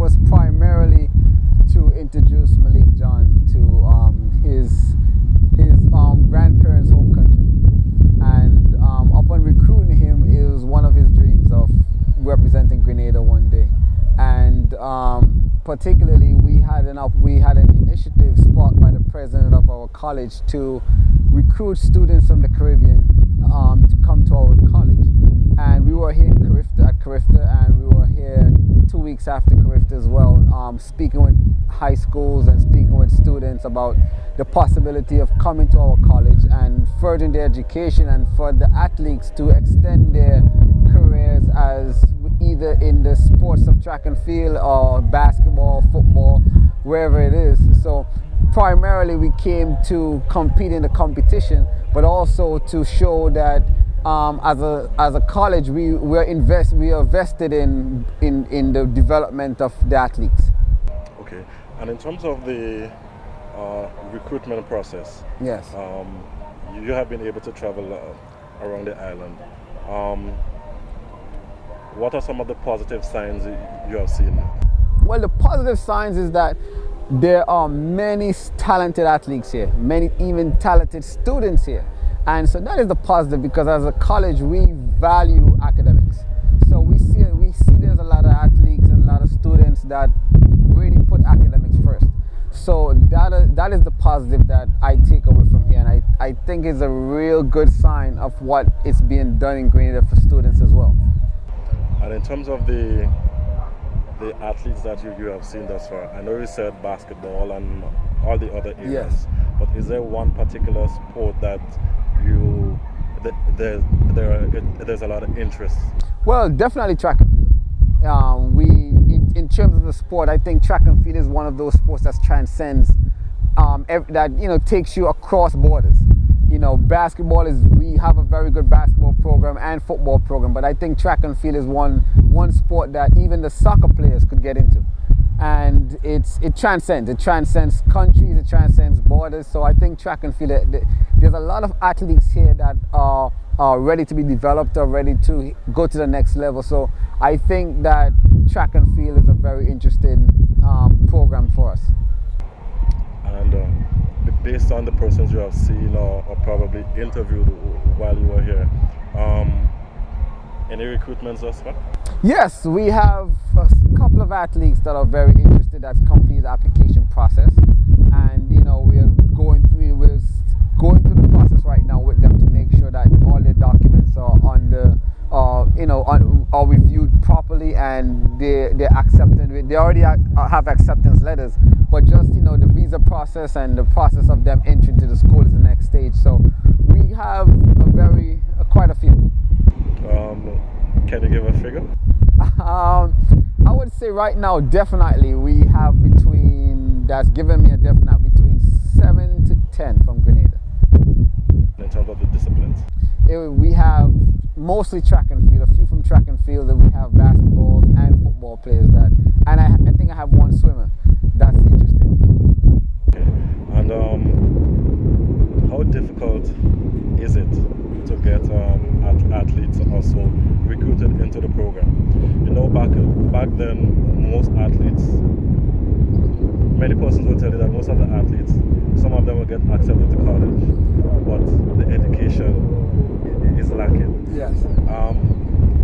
was primarily to introduce Malik John to his grandparents' home country, and upon recruiting him, it was one of his dreams of representing Grenada one day. And particularly, we had an initiative sparked by the president of our college to recruit students from the Caribbean to come to our college. And we were here in Carifta, and we were here 2 weeks after Carifta as well, speaking with high schools and speaking with students about the possibility of coming to our college and furthering their education, and for the athletes to extend their careers as either in the sports of track and field or basketball, football, wherever it is. So primarily we came to compete in the competition, but also to show that as a college we are vested in the development of the athletes. Okay, and in terms of the recruitment process, yes, you have been able to travel around the island. What are some of the positive signs you have seen? Well, the positive signs is that there are many talented athletes here, many even talented students here. And so that is the positive, because as a college we value academics. So we see there's a lot of athletes and a lot of students that really put academics first. So that is the positive that I take away from here, and I think it's a real good sign of what is being done in Grenada for students as well. And in terms of the athletes that you have seen thus far, I know you said basketball and all the other areas, yes, but is there one particular sport that there's a lot of interest? Well, definitely track and field. In terms of the sport, I think track and field is one of those sports that transcends, that takes you across borders. Basketball we have a very good basketball program and football program, but I think track and field is one sport that even the soccer players could get into. And it transcends countries, it transcends borders. So I think track and field, there's a lot of athletes here that are ready to be developed, or ready to go to the next level. So I think that track and field is a very interesting program for us. And based on the persons you have seen or probably interviewed while you were here, any recruitments thus far? Yes, we have a couple of athletes that are very interested, that's completed the application process, and we're going through the process right now with them to make sure that all their documents are are reviewed properly, and they're accepted. They already have acceptance letters, but just the visa process and the process of them entering to the school is the next stage. So we have quite a few. Can you give a figure? I would say right now, definitely we have that's given me a definite between 7 to 10 from Grenada. In terms of the disciplines? We have mostly track and field, a few from track and field, that we have basketball and football players and I think I have one swimmer that's interested. Okay. And how difficult is it to get athletes also recruited into the program? Back then, most athletes, many persons will tell you that most of the athletes, some of them will get accepted to college, but the education is lacking. Yes.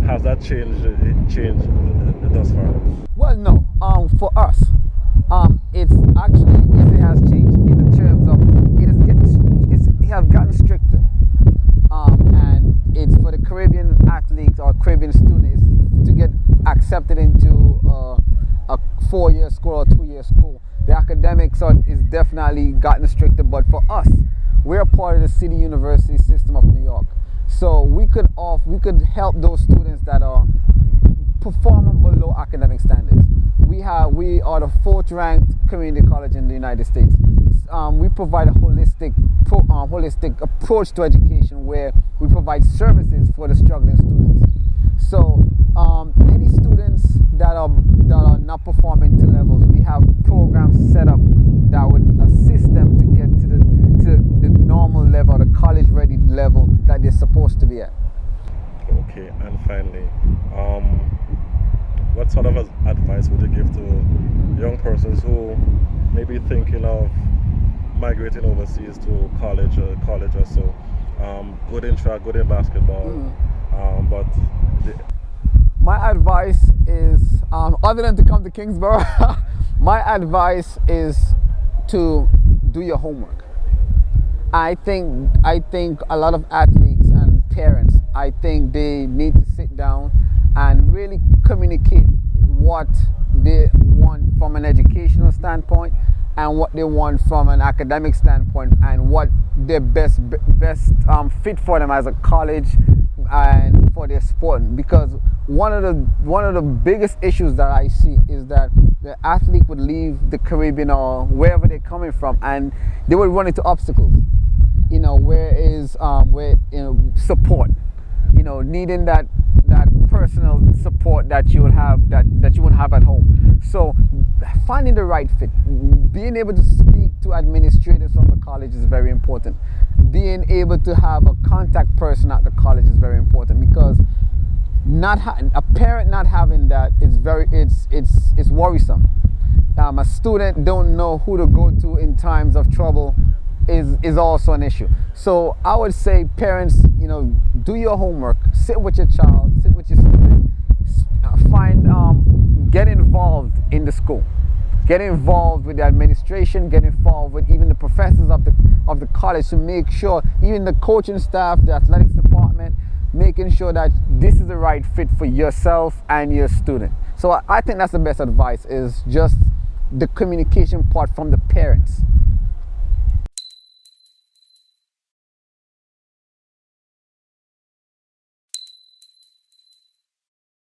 Has that changed thus far? Well, no. For us, it has changed in the terms of it has gotten stricter. And it's for the Caribbean athletes or Caribbean students to get accepted into a 4-year school or 2-year school. The academics is definitely gotten stricter, but for us, we're part of the City University system of New York. So we could help those students that are performing below academic standards. We are the 4th ranked community college in the United States. We provide a holistic approach to education, where we provide services for the struggling students. So any students that are not performing to levels, we have programs set up that would assist them to get to the normal level, the college ready level that they're supposed to be at. Okay, and finally, what what sort of advice would you give to young persons who may be thinking of migrating overseas to college or so? Good in track, good in basketball, but my advice is, other than to come to Kingsborough, my advice is to do your homework. I think a lot of athletes and parents, I think they need to sit down and really communicate what they want from an educational standpoint and what they want from an academic standpoint, and what their best fit for them as a college and for their sport. Because one of the biggest issues that I see is that the athlete would leave the Caribbean or wherever they're coming from, and they would run into obstacles. Where support, needing that personal support that you would have that you wouldn't have at home. So finding the right fit, being able to speak to administrators from the college is very important. Being able to have a contact person at the college is very important, because a parent not having that is it's worrisome. A student don't know who to go to in times of trouble is also an issue. So I would say, parents, do your homework, sit with your child, sit with your student, get involved in the school, get involved with the administration, get involved with even the professors of the college, to make sure, even the coaching staff, the athletics department, making sure that this is the right fit for yourself and your student. So I think that's the best advice, is just the communication part from the parents.